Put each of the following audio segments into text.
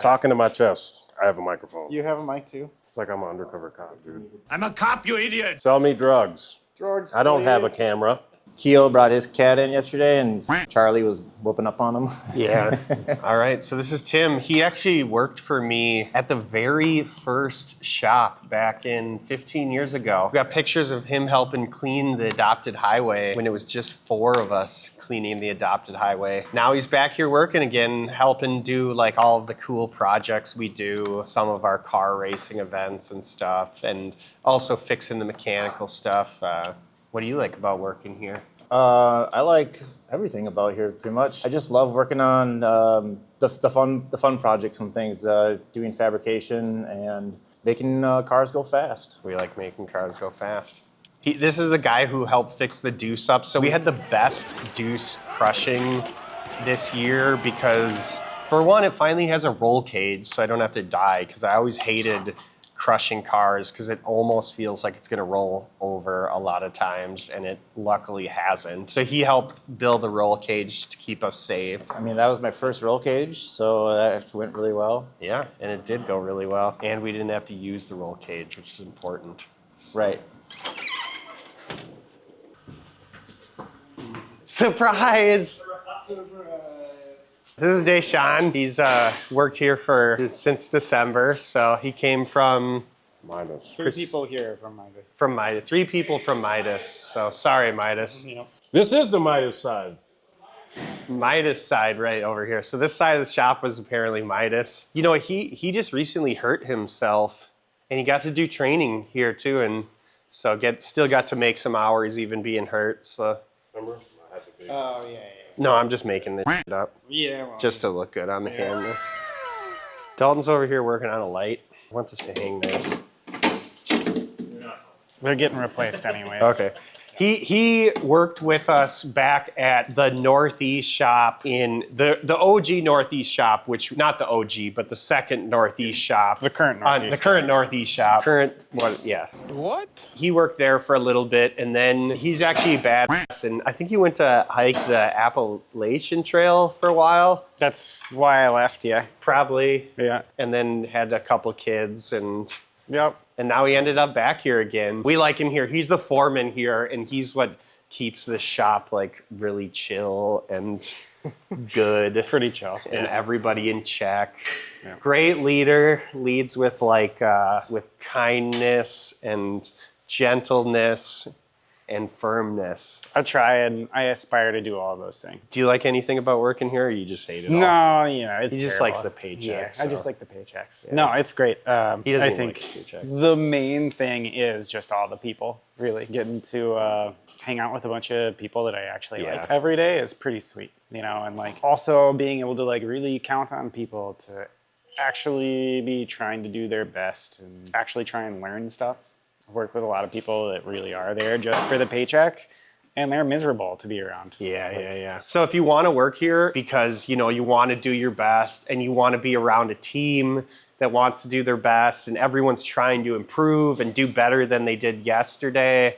Talking to my chest. I have a microphone. You have a mic too? It's like I'm an undercover cop, dude. I'm a cop, you idiot! Sell me drugs. Drugs, I don't have a please. camera. Keel brought his cat in yesterday, and Charlie was whooping up on him. Yeah. All right. So this is Tim. He actually worked for me at the very first shop back in 15 years ago. We got pictures of him helping clean the adopted highway when it was just 4 of us cleaning the adopted highway. Now he's back here working again, helping do like all of the cool projects we do, some of our car racing events and stuff, and also fixing the mechanical stuff. What do you like about working here? I like everything about here, pretty much. I just love working on the fun projects and things, doing fabrication and making cars go fast. We like making cars go fast. This is the guy who helped fix the deuce up. So we had the best deuce crushing this year because, for one, it finally has a roll cage, so I don't have to die, because I always hated crushing cars because it almost feels like it's going to roll over a lot of times, and it luckily hasn't. So he helped build a roll cage to keep us safe. I mean, that was my first roll cage, so that went really well. Yeah, and it did go really well. And we didn't have to use the roll cage, which is important. Right. Surprise! This is Deshaun. He's worked here since December, so he came from Midas. 3 people here from Midas. From Midas. 3 people from Midas. So sorry, Midas. Yep. This is the Midas side. Midas side right over here. So this side of the shop was apparently Midas. You know, he just recently hurt himself, and he got to do training here too, and so still got to make some hours even being hurt. So Remember? I had to be. Oh, yeah. no, I'm just making this shit up Yeah, well. just to look good on the camera. Dalton's over here working on a light. I want this to hang nice. They're getting replaced anyways. Okay. He worked with us back at the Northeast shop in the OG Northeast shop, which not the OG, but the second Northeast shop. The current Northeast. The current Northeast shop. What? He worked there for a little bit, and then he's actually a badass, and I think he went to hike the Appalachian Trail for a while. That's why I left, yeah. Probably. Yeah. And then had a couple kids, and Yep. now he ended up back here again. We like him here. He's the foreman here, and he's what keeps the shop like really chill and good. Pretty chill. And everybody in check. Yeah. Great leader, leads with with kindness and gentleness and firmness. I try and I aspire to do all those things. Do you like anything about working here, or you just hate it all? No, it's He just terrible. likes the paychecks. Yeah, so. I just like the paychecks. Yeah. No, it's great. He doesn't I even think like the paycheck. the main thing is just all the people, really. Getting to hang out with a bunch of people that I actually Yeah. like every day is pretty sweet, and like also being able to like really count on people to actually be trying to do their best and actually try and learn stuff. I've worked with a lot of people that really are there just for the paycheck, and they're miserable to be around. Yeah. So if you want to work here because you want to do your best and you want to be around a team that wants to do their best and everyone's trying to improve and do better than they did yesterday,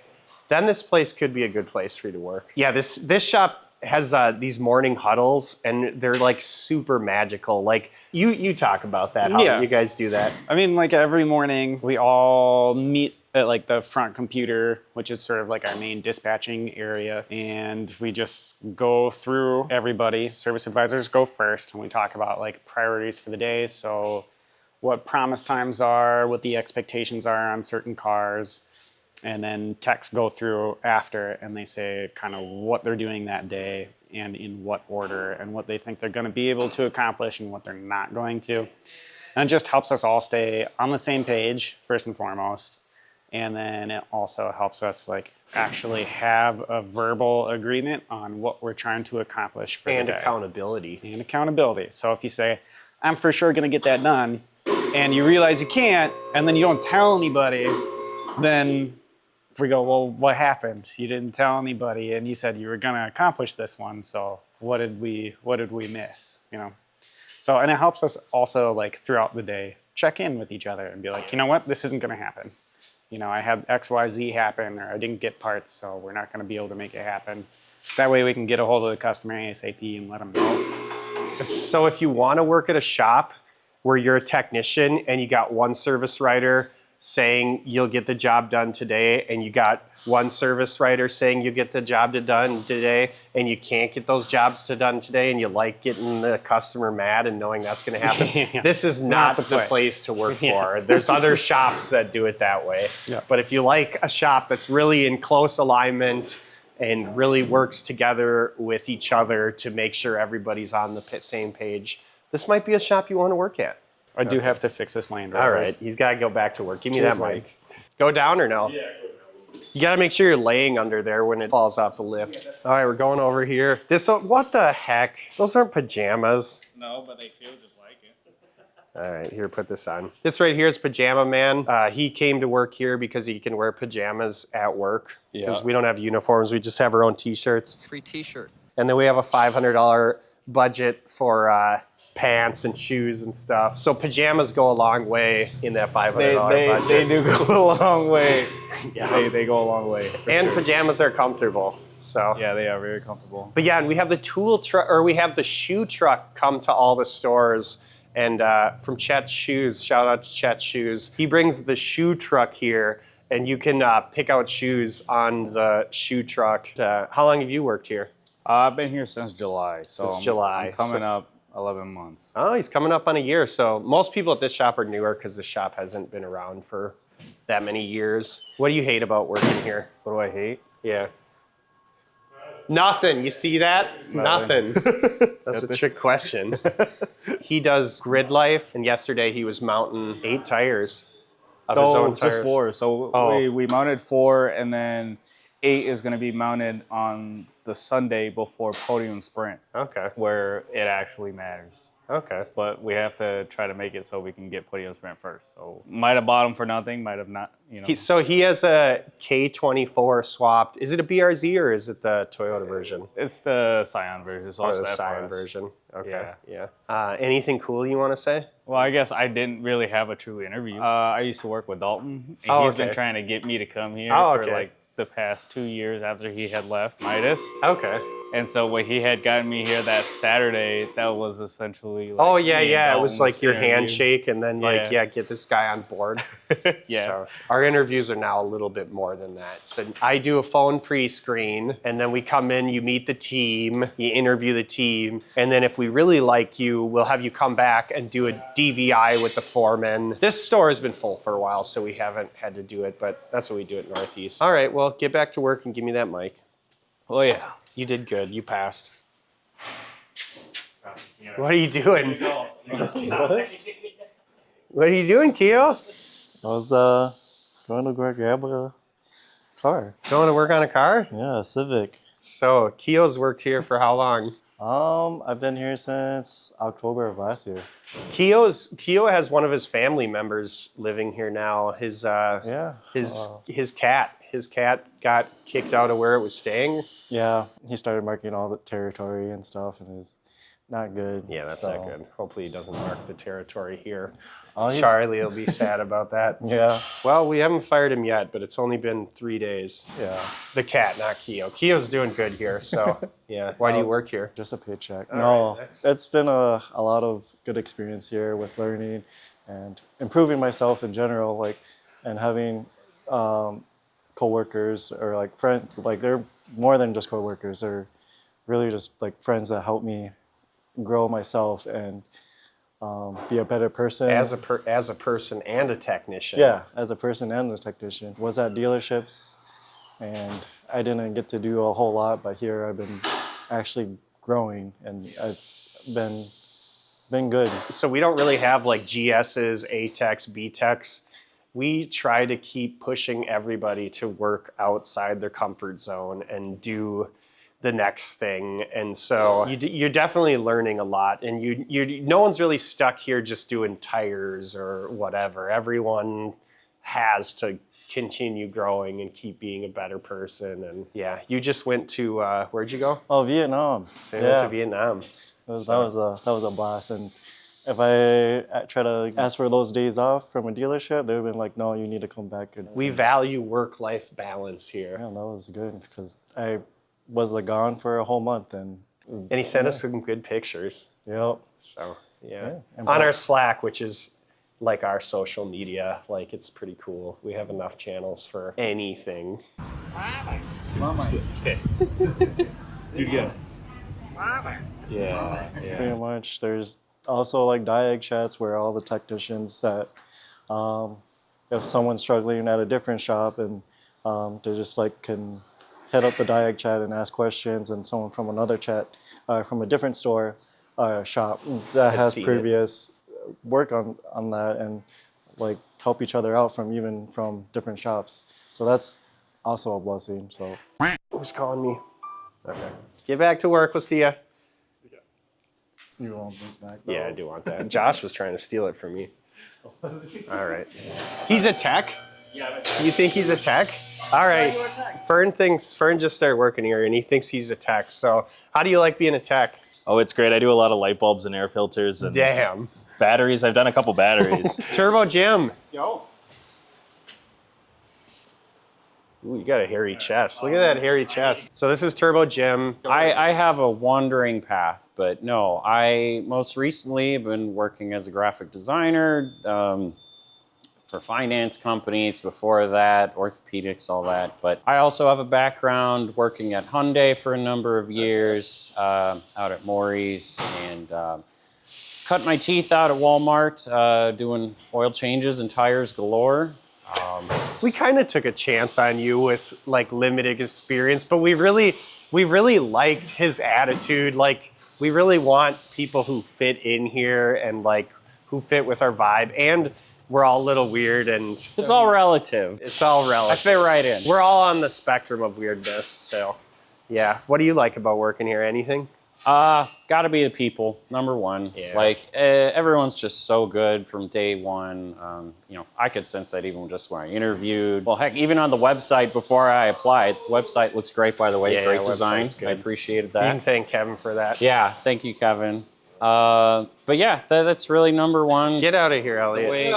then this place could be a good place for you to work. Yeah, this shop has these morning huddles, and they're like super magical. Like you talk about that, how you guys do that. I mean, like every morning we all meet at like the front computer, which is sort of like our main dispatching area. And we just go through everybody. Service advisors go first, and we talk about like priorities for the day. So what promise times are, what the expectations are on certain cars. And then techs go through after, and they say kind of what they're doing that day and in what order and what they think they're going to be able to accomplish and what they're not going to. And it just helps us all stay on the same page, first and foremost. And then it also helps us like actually have a verbal agreement on what we're trying to accomplish for the day. Accountability. And accountability. So if you say, I'm for sure going to get that done, and you realize you can't, and then you don't tell anybody, then we go, well, what happened? You didn't tell anybody, and you said you were going to accomplish this one. So what did we miss? So, and it helps us also like throughout the day check in with each other and be like, you know what, this isn't going to happen. I had X, Y, Z happen, or I didn't get parts, so we're not going to be able to make it happen. That way we can get a hold of the customer ASAP and let them know. So if you want to work at a shop where you're a technician and you got one service writer saying you'll get the job done today, and you got one service writer saying you'll get the job done today, and you can't get those jobs done today, and you like getting the customer mad and knowing that's going to happen. Yeah. This is not the place to work for. There's other shops that do it that way. Yeah. But if you like a shop that's really in close alignment and really works together with each other to make sure everybody's on the same page, this might be a shop you want to work at. I do have to fix this Land Rover. All right, he's got to go back to work. Give me Cheers, that Mike. mic. Go down or no? Yeah, go down. You got to make sure you're laying under there when it falls off the lift. All right, we're going over here. What the heck? Those aren't pajamas. No, but they feel just like it. All right, here, put this on. This right here is Pajama Man. He came to work here because he can wear pajamas at work. Because we don't have uniforms, we just have our own t-shirts. Free t-shirt. And then we have a $500 budget for pants and shoes and stuff. So pajamas go a long way in that $500 budget. They do go a long way. Yeah. They go a long way. And pajamas are comfortable. So Yeah, they are very comfortable. But yeah, and we have the tool truck, or we have the shoe truck come to all the stores. And from Chet's Shoes, shout out to Chet's Shoes. He brings the shoe truck here, and you can pick out shoes on the shoe truck. How long have you worked here? I've been here since July. So Since July. I'm coming up 11 months. Oh, he's coming up on a year. So most people at this shop are newer because the shop hasn't been around for that many years. What do you hate about working here? What do I hate? Yeah. Nothing. You see that? Nothing. That's a trick question. He does grid life, and yesterday he was mounting 8 tires of his own No, tires. just 4. So Oh. we mounted 4, and then 8 is going to be mounted on the Sunday before podium sprint, Okay. where it actually matters. Okay. But we have to try to make it so we can get podium sprint first. So might have bought him for nothing, might have not, you know. So he has a K24 swapped. Is it a BRZ or is it the Toyota version? It's the Scion version. So Or it's the the Scion FRS. version. Okay. Yeah. Yeah. Anything cool you want to say? Well, I guess I didn't really have a true interview. I used to work with Dalton, and Oh, he's okay. been trying to get me to come here Oh, for okay. like the past 2 years after he had left Midas. Okay. And so when he had gotten me here that Saturday, that was essentially like Oh, yeah, me and yeah. It was Dalton's like your interview. handshake and then like, Yeah. get this guy on board. Yeah. So our interviews are now a little bit more than that. So I do a phone pre-screen, and then we come in, you meet the team, you interview the team, and then if we really like you, we'll have you come back and do a DVI with the foreman. This store has been full for a while, so we haven't had to do it, but that's what we do at Northeast. All right, well, get back to work and give me that mic. Oh yeah. You did good. You passed. What are you doing? What are you doing, Keo? I was going to go grab a car. Going to work on a car? Yeah, a Civic. So Keo's worked here for how long? I've been here since October of last year. Keo has one of his family members living here now. His Yeah. his cat got kicked out of where it was staying. Yeah, he started marking all the territory and stuff, and it's not good. Yeah, that's not good. Hopefully he doesn't mark the territory here. Oh, he's- Charlie will be sad about that. Yeah, Well, we haven't fired him yet, but it's only been 3 days. yeah. The cat, not Keo. Keo's doing good here, so yeah. Why do you work here? Just a paycheck. All No, right, that's- it's been a lot of good experience here with learning and improving myself in general, like, and having coworkers or like friends, like they're more than just coworkers. They're really just like friends that help me grow myself and be a better person. As a person and a technician. Yeah, as a person and a technician. Was at dealerships, and I didn't get to do a whole lot, but here I've been actually growing, and it's been good. So we don't really have like GSs, A-techs, B-techs. We try to keep pushing everybody to work outside their comfort zone and do the next thing. And so you're definitely learning a lot, and no one's really stuck here just doing tires or whatever. Everyone has to continue growing and keep being a better person. And yeah, you just went to where'd you go? Oh, Vietnam. So you went to Vietnam. That was a blast. And if I try to ask for those days off from a dealership, they would have been like, no, you need to come back. And We value work-life balance here. yeah, that was good because I was gone for a whole month, and And he sent us some good pictures. yep. So Yeah. and On our Slack, which is like our social media, like it's pretty cool. We have enough channels for anything. Okay. Do it again. Yeah. pretty much. There's also like diag chats where all the technicians that, if someone's struggling at a different shop and they just like can hit up the diag chat and ask questions, and someone from another chat from a different store shop that has seen it. previous work on that and like help each other out from different shops. So that's also a blessing. So Who's calling me? Okay. Get back to work. We'll see ya. you want this back? Yeah, I do want that. Josh was trying to steal it from me. All right. He's a tech? Yeah. You think he's a tech? All right. Fern just started working here and he thinks he's a tech. So how do you like being a tech? Oh, it's great. I do a lot of light bulbs and air filters and Damn. batteries. I've done a couple batteries. Turbo Jim. Yo. Ooh, you got a hairy chest. Look at that hairy chest. So this is Turbo Jim. I have a wandering path, but no, I most recently have been working as a graphic designer for finance companies. Before that, orthopedics, all that. But I also have a background working at Hyundai for a number of years, out at Maury's, and cut my teeth out at Walmart doing oil changes and tires galore. We kind of took a chance on you with like limited experience, but we really liked his attitude. Like we really want people who fit in here and like who fit with our vibe. And we're all a little weird and It's all relative. it's all I relative. fit right in. We're all on the spectrum of weirdness. So yeah. What do you like about working here? Anything? Gotta be the people, number one. Yeah. Like, everyone's just so good from day one. You know, I could sense that even just when I interviewed. Well, heck, even on the website before I applied, the website looks great, by the way. Yeah, Great design. website's good. I appreciated You can that. thank Kevin for that. Yeah, thank you, Kevin. But yeah, that's really number one. Get out of here, Elliot.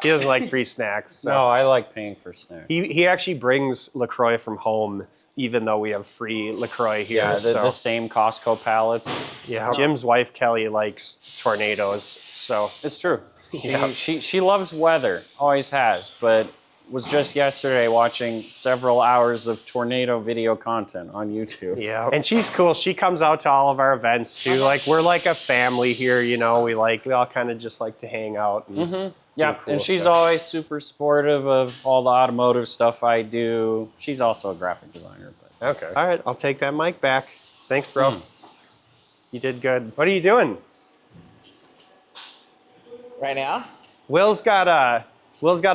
He doesn't like free snacks. So. No, I like paying for snacks. He actually brings LaCroix from home, even though we have free LaCroix here. yeah, so. the same Costco pallets. Yeah, Jim's wife Kelly likes tornadoes, so It's true. Yeah. She loves weather, always has, but was just yesterday watching several hours of tornado video content on YouTube. yeah. And she's cool. She comes out to all of our events too. Like we're like a family here, you know. We all kind of just like to hang out. And Yeah, do cool and she's stuff. always super supportive of all the automotive stuff I do. She's also a graphic designer. But Okay. All right, I'll take that mic back. Thanks, bro. You did good. What are you doing? Right now? Will's got a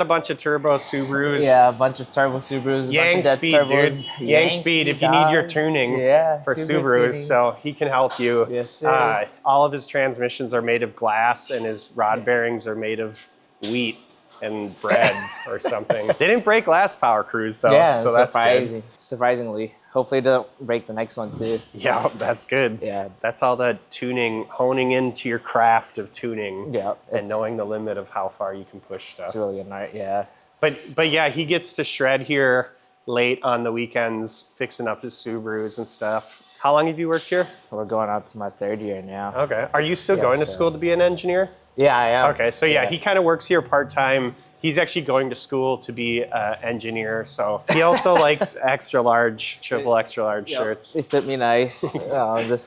bunch of turbo Subarus. Yeah, a bunch of turbo Subarus, a bunch Yang of dead Speed, turbos. dude. Yang Speed, if you need your dog. tuning Yeah, for super Subarus, tuning. so he can help you. Yes, sir. All of his transmissions are made of glass, and his rod bearings are made of wheat and bread or something. They didn't break last Power Cruise though, Yeah, so that's good. surprisingly. Hopefully it don't break the next one too. Yeah, that's good. Yeah. That's all the tuning, honing into your craft of tuning, Yeah, and it's- knowing the limit of how far you can push stuff. It's really an art, yeah. But yeah, he gets to shred here late on the weekends, fixing up his Subarus and stuff. How long have you worked here? We're going out to my 3rd year now. Okay. Are you still Yeah, going to so- school to be an engineer? Yeah, I am. Okay, so yeah, he kind of works here part-time. He's actually going to school to be an engineer, so he also likes extra large, triple extra large shirts. They fit me nice. This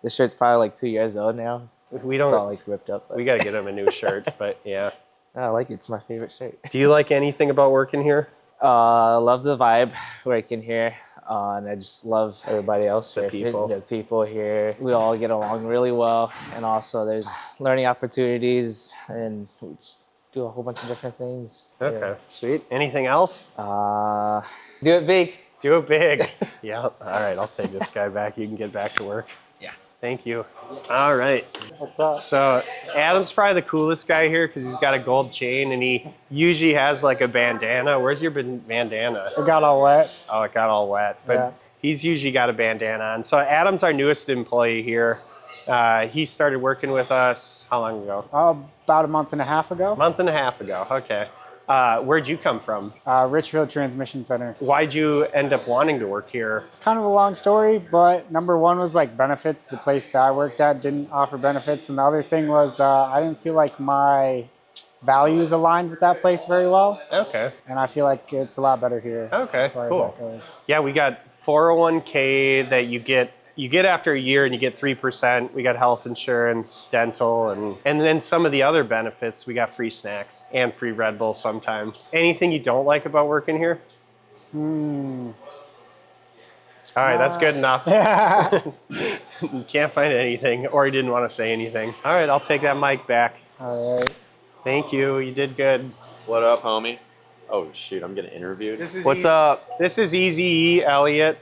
shirt's probably like 2 years old now. We It's all don't, like ripped up. But we gotta get him a new shirt, but yeah. I like it. It's my favorite shirt. Do you like anything about working here? I love the vibe working here. And I just love everybody else here. people. The people here. We all get along really well. And also there's learning opportunities and we just do a whole bunch of different things. Okay, sweet. Anything else? Yeah. Do it big. Do it big. Yeah. All right, I'll take this guy back. You can get back to work. Yeah. Thank you. All right. So Adam's probably the coolest guy here because he's got a gold chain and he usually has like a bandana. Where's your bandana? It got all wet. Oh, it got all wet. But Yeah. he's usually got a bandana on. So Adam's our newest employee here. He started working with us how long ago? About a month and a half ago. Month and a half ago. Okay. Where'd you come from? Richfield Transmission Center. Why'd you end up wanting to work here? Kind of a long story, but number one was like benefits. The place that I worked at didn't offer benefits, and the other thing was I didn't feel like my values aligned with that place very well. Okay. And I feel like it's a lot better here. Okay, as far cool. as that goes. Yeah, we got 401k that you get after a year and you get 3%. We got health insurance, dental, and then some of the other benefits. We got free snacks and free Red Bull sometimes. Anything you don't like about working here? All right, that's good enough. You can't find anything, or you didn't want to say anything. All right, I'll take that mic back. All right. Thank you, you did good. What up, homie? Oh shoot, I'm getting interviewed. What's up? This is Easy E, Elliot.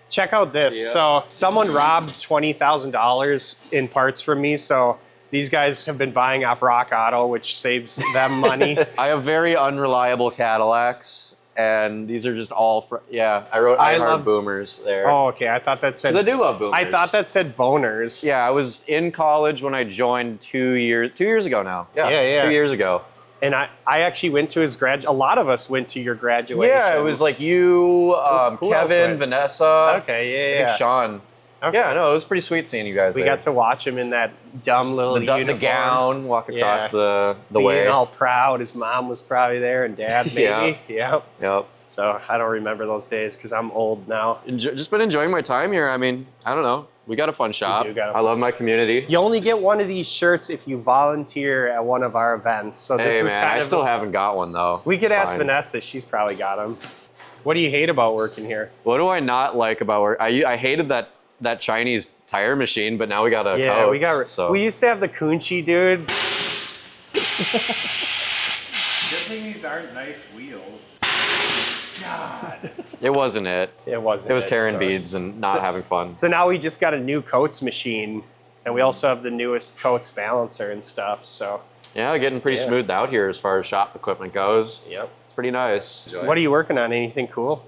Check out this. So someone robbed $20,000 in parts from me. So these guys have been buying off Rock Auto, which saves them money. I have very unreliable Cadillacs, and these are just all. I wrote I I love- Heart Boomers there. Oh, okay. I thought that said. 'Cause I do love boomers. I thought that said boners. Yeah, I was in college when I joined 2 years ago now. Yeah. 2 years ago. And I actually went to his a lot of us went to your graduation. Yeah, it was like you, Who else Kevin, went? Vanessa. Okay, I think Sean. Okay. Yeah, no, it was pretty sweet seeing you guys We there. got to watch him in that dumb little the uniform. gown, walk across Yeah. the Being way. all proud. His mom was probably there and dad maybe. Yeah. Yep. So I don't remember those days because I'm old now. Just been enjoying my time here. I mean, I don't know. We got a fun shop. do got a I love my community. You only get one of these shirts if you volunteer at one of our events. So this Hey is man, kind I of still haven't got one though. We could ask Fine. Vanessa. She's probably got them. What do you hate about working here? What do I not like about work? I hated that Chinese tire machine, but now we got a Yeah, we got. so. We used to have the Kunchi dude. Good thing these aren't nice wheels. It wasn't it. It wasn't. It was it, tearing so- beads and not having fun. So now we just got a new coats machine, and we also have the newest coats balancer and stuff. So Yeah, getting pretty Yeah. smoothed out here as far as shop equipment goes. yep. It's pretty nice. What are you working on? Anything cool?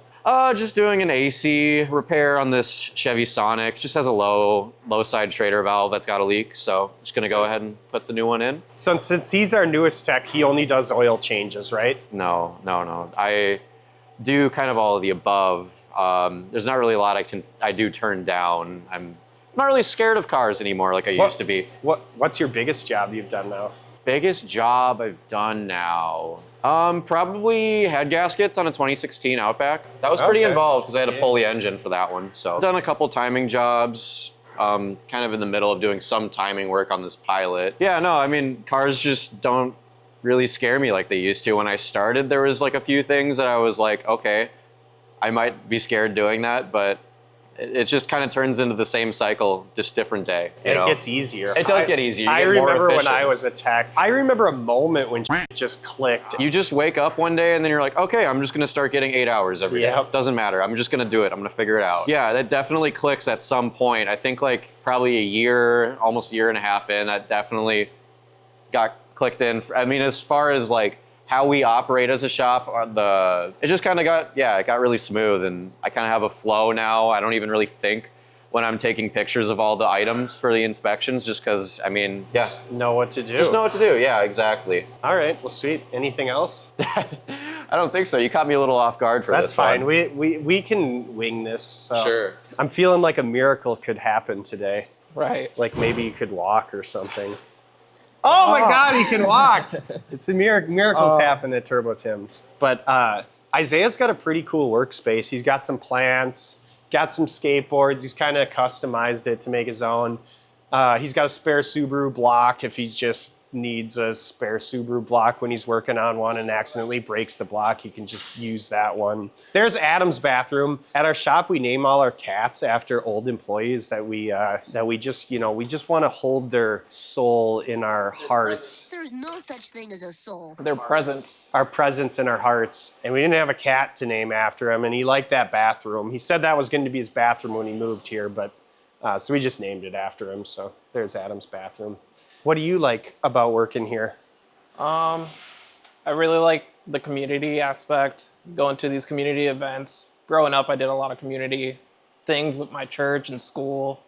Just doing an AC repair on this Chevy Sonic. Just has a low side Schrader valve that's got a leak, so just gonna go ahead and put the new one in. So since he's our newest tech, he only does oil changes, right? No. I do kind of all of the above. There's not really a lot I do turn down. I'm not really scared of cars anymore like I used to be. What's your biggest job you've done now? Biggest job I've done now. Probably head gaskets on a 2016 Outback. That was pretty Okay. involved because I had to pull the engine for that one. So done a couple timing jobs. Kind of in the middle of doing some timing work on this Pilot. Yeah, no, I mean, cars just don't really scare me like they used to. When I started, there was like a few things that I was like, okay, I might be scared doing that, but it just kind of turns into the same cycle, just different day. You know? It gets easier. It does get easier. You I get more remember when efficient. I was a tech. I remember a moment when just clicked. You just wake up one day and then you're like, okay, I'm just gonna start getting 8 hours every day. Yep. Doesn't matter. I'm just gonna do it. I'm gonna figure it out. Yeah, that definitely clicks at some point. I think like probably a year, almost a year and a half in, that definitely got clicked in. I mean, as far as like how we operate as a shop, it just kind of it got really smooth, and I kind of have a flow now. I don't even really think when I'm taking pictures of all the items for the inspections, just because, I mean, yeah, Know what to do. just know what to do. Yeah, exactly. All right. Well, sweet. Anything else? I don't think so. You caught me a little off guard for That's this fine. one. We can wing this. So. Sure. I'm feeling like a miracle could happen today. Right. Like maybe you could walk or something. Oh my God, he can walk! It's a miracles happen at Turbo Tim's. But Isaiah's got a pretty cool workspace. He's got some plants, got some skateboards. He's kind of customized it to make his own. He's got a spare Subaru block if he just needs a spare Subaru block when he's working on one and accidentally breaks the block, he can just use that one. There's Adam's bathroom. At our shop, we name all our cats after old employees that we just, we just want to hold their soul in our hearts. There's no such thing as a soul. Their presence. Our presence in our hearts. And we didn't have a cat to name after him, and he liked that bathroom. He said that was going to be his bathroom when he moved here, but so we just named it after him. So there's Adam's bathroom. What do you like about working here? I really like the community aspect, going to these community events. Growing up, I did a lot of community things with my church and school.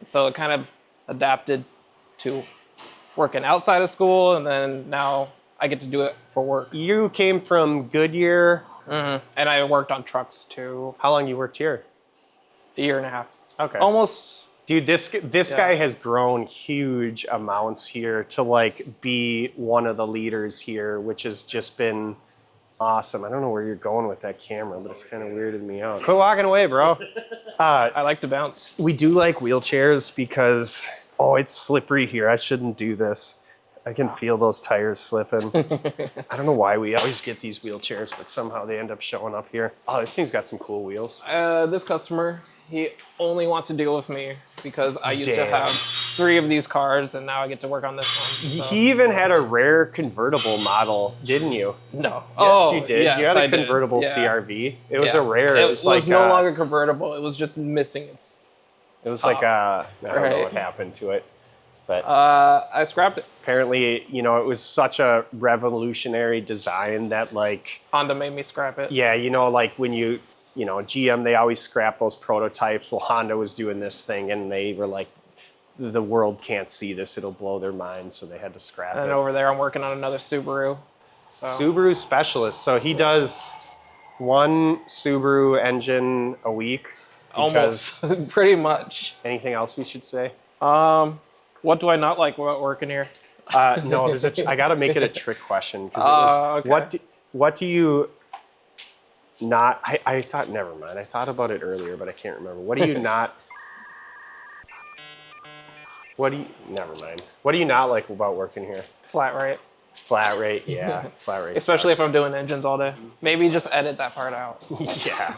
So it kind of adapted to working outside of school, and then now I get to do it for work. You came from Goodyear. And I worked on trucks too. How long you worked here? A year and a half. Okay. Almost. Dude, this guy has grown huge amounts here to like be one of the leaders here, which has just been awesome. I don't know where you're going with that camera, but it's kind of weirded me out. Quit walking away, bro. I like to bounce. We do like wheelchairs because, oh, it's slippery here. I shouldn't do this. I can feel those tires slipping. I don't know why we always get these wheelchairs, but somehow they end up showing up here. Oh, this thing's got some cool wheels. This customer, he only wants to deal with me because I used to have 3 of these cars, and now I get to work on this one. So. He even had a rare convertible model, didn't you? No. Yes, you did. Yes, you had a I did. convertible Yeah. CRV. It was a rare. It was like no longer convertible. It was just missing its. It was like I don't know what happened to it, but I scrapped it. Apparently, you know, it was such a revolutionary design that like Honda made me scrap it. Yeah, you know, like when you know, GM, they always scrap those prototypes. Well, Honda was doing this thing, and they were like, the world can't see this; it'll blow their mind, so they had to scrap it. And over there, I'm working on another Subaru. So. Subaru specialist. So he does one Subaru engine a week. Almost, pretty much. Anything else we should say? What do I not like about working here? No, I got to make it a trick question because it was okay. what do you not? I thought never mind. I thought about it earlier, but I can't remember. What do you not? Never mind. What do you not like about working here? Flat rate. Flat rate, yeah. Flat rate. Especially if I'm doing engines all day. Maybe just edit that part out. Yeah.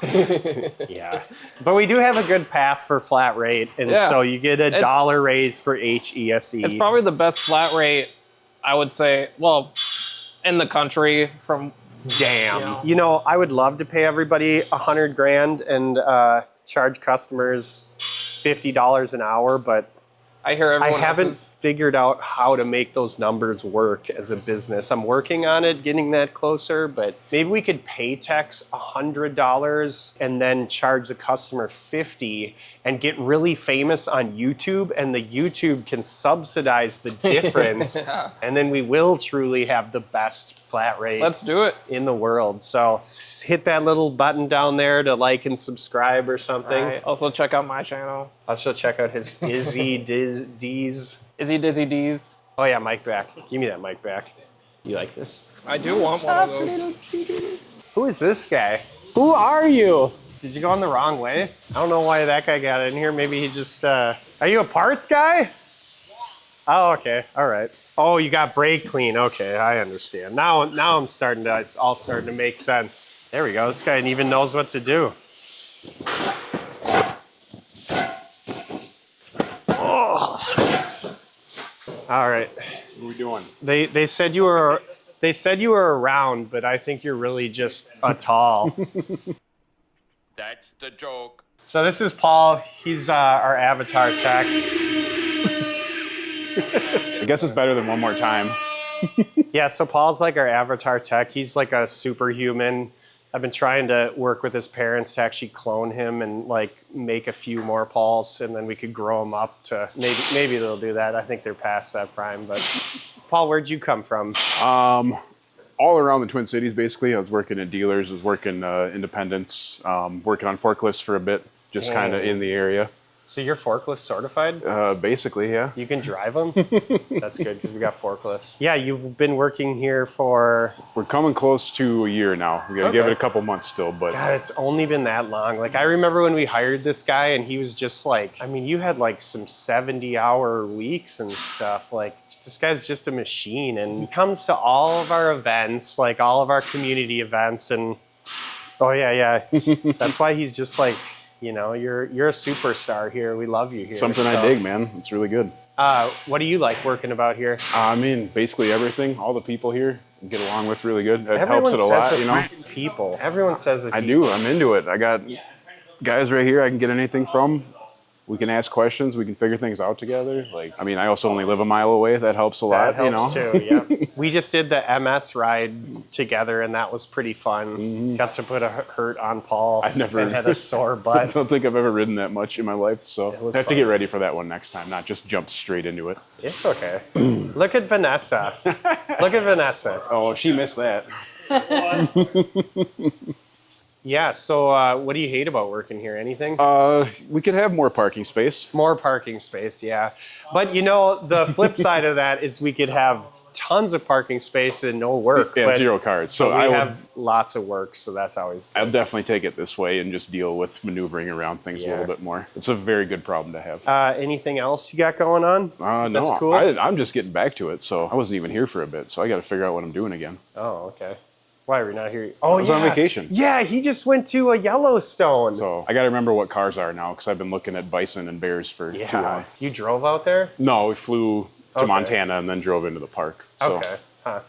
Yeah. But we do have a good path for flat rate, and so you get a $1 raise for HESE. It's probably the best flat rate, I would say, well, in the country from. Damn. You know, I would love to pay everybody $100,000 and charge customers $50 an hour, but I hear everyone I haven't figured out how to make those numbers work as a business. I'm working on it, getting that closer, but maybe we could pay techs $100 and then charge the customer $50 and get really famous on YouTube, and the YouTube can subsidize the difference, and then we will truly have the best flat rate. Let's do it. In the world. So hit that little button down there to like and subscribe or something. Right. Also check out my channel. Also check out his Izzy D's. Izzy Dizzy D's. Oh yeah, mic back. Give me that mic back. You like this? I do want one of those. Who is this guy? Who are you? Did you go in the wrong way? I don't know why that guy got in here. Maybe he just, are you a parts guy? Yeah. Oh, okay. All right. Oh, you got brake clean. Okay, I understand. Now it's all starting to make sense. There we go. This guy even knows what to do. Oh. All right. What are we doing? They said you were around, but I think you're really just a tall. That's the joke. So this is Paul. He's our avatar tech. I guess it's better than one more time. Yeah, so Paul's like our avatar tech. He's like a superhuman. I've been trying to work with his parents to actually clone him and like make a few more Pauls, and then we could grow them up to maybe they'll do that. I think they're past that prime. But Paul, where'd you come from? All around the Twin Cities, basically. I was working at dealers, was working independents, working on forklifts for a bit, just kind of in the area. So you're forklift certified? Basically, yeah. You can drive them? That's good because we got forklifts. Yeah, you've been working here for... We're coming close to a year now. We got to give it a couple months still, but... God, it's only been that long. Like, I remember when we hired this guy and he was just like, I mean, you had like some 70-hour weeks and stuff. Like, this guy's just a machine, and he comes to all of our events, like all of our community events, and... Oh, yeah. That's why he's just like... You know, you're a superstar here. We love you here. Something I dig, man. It's really good. What do you like working about here? I mean, basically everything. All the people here get along with really good. It helps it a lot, you know. People. Everyone says it. I do. I'm into it. I got guys right here I can get anything from. We can ask questions. We can figure things out together. Like, I mean, I also only live a mile away. That helps a lot. That helps you know? too, yeah. We just did the MS ride together, and that was pretty fun. Got to put a hurt on Paul. I've never and had a sore I butt. don't think I've ever ridden that much in my life, so I was have to fun. get ready for that one next time, not just jump straight into it. It's okay. Look at Vanessa. Look at Vanessa. Oh, she missed that. Yeah, so what do you hate about working here? Anything? We could have more parking space. More parking space, yeah. But you know, the flip side of that is we could have tons of parking space and no work. Yeah, but, 0 cars. So but we have lots of work, so that's always good. I'll definitely take it this way and just deal with maneuvering around things a little bit more. It's a very good problem to have. Anything else you got going on? No, That's cool. I'm just getting back to it, so I wasn't even here for a bit, so I got to figure out what I'm doing again. Oh, okay. Why are we not here? Oh, I was on vacation. Yeah, he just went to a Yellowstone. So I got to remember what cars are now because I've been looking at bison and bears for too long. You drove out there? No, we flew to Montana and then drove into the park. So. Okay. Huh.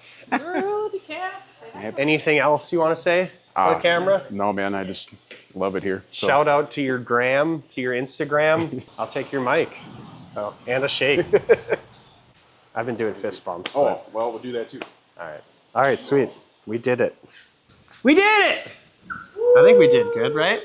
Anything else you want to say on camera? No, man, I just love it here. So. Shout out to your gram, to your Instagram. I'll take your mic. Oh, and a shake. I've been doing fist bumps. Oh, well, we'll do that too. All right. All right, sweet. We did it. We did it! I think we did good, right?